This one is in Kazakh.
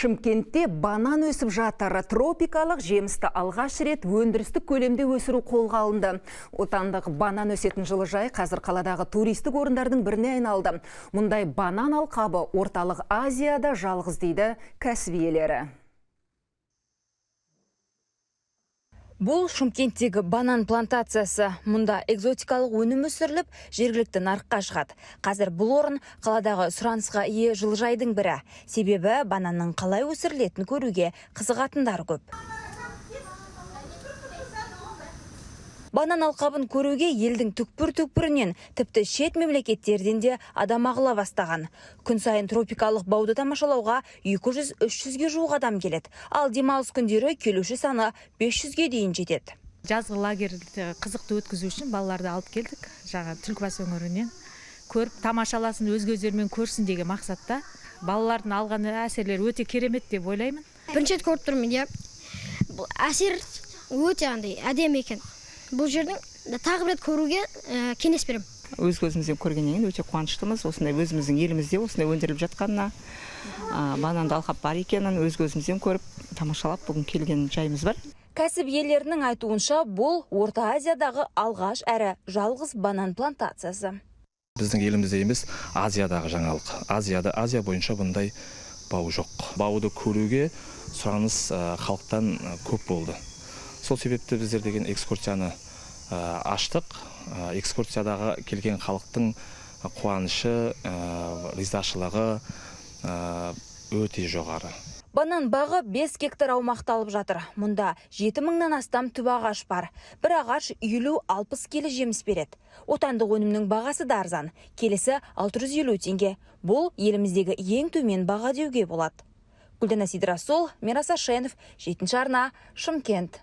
Шымкентте банан өсіп жатыр. Тропикалық жемісті алғаш рет өндірістік көлемде өсіру қолға алынды. Отандық банан өсетін жылыжай қазір қаладағы туристік орындардың біріне айналды. Мұндай банан алқабы орталық Азияда жалғыз дейді кәсіп иелері. Бұл Шымкенттегі банан плантациясы. Мұнда экзотикалық өнім өсіріліп, жергілікті нарыққа шығады. Қазір бұл орын қаладағы сұранысқа ие жылыжайдың бірі. Себебі бананның қалай өсірілетінін көруге қызығатындар көп. Банан алқабын көруге елдің түкпір-түкпірінен, тіпті шет мемлекеттерден де адам ағыла бастаған. Күн сайын тропикалық бауды тамашалауға 200-300-ге жуық адам келеді. Ал демалыс күндері келуші саны 500-ге дейін жетеді. Жазғы лагерьді қызықты өткізу үшін балаларды алып келдік. Жаңа Түлкібас өңірінен көріп тамашаласын, өзге өздерімен көрсін деген мақсатта. Балалардың алған әсерлері өте керемет деп ойлаймын. Бірінші рет көріп тұрмын, иә. Бұл әсер өте әдемі екен. Бұл жердің тағы бір рет көруге кеңес беремін. Өз көзімізден көргеннен кейін өте қуаныштымыз. Осындай өзіміздің елімізде осындай өндіріліп жатқанына, бананды алқап бар екенін өз көзімізден көріп, тамашалап бүгін келген жайымыз бар. Кәсіп иелерінің айтуынша, бұл Орта Азиядағы алғаш әрі жалғыз банан плантациясы. Біздің елімізде емес, Азиядағы жаңалық. Азия бойынша бұндай бау жоқ. Бауды көруге сұраныс халықтан көп болды. Сол себепті біздер деген экскурсияны аштық. Экскурсиядағы келген халықтың қуанышы, ризашылығы өте жоғары. Банан бағы 5 гектар аумақты алып жатыр. Мұнда 7000-нан астам түп ағаш бар. Бір ағаш 50-60 келі жеміс береді. Отандық өнімнің бағасы да арзан. Келісі 650 теңге. Бұл еліміздегі ең төмен баға деуге болады. Гүлдана Сидорасул, Мирас Ашенов, 7 арна, Шымкент.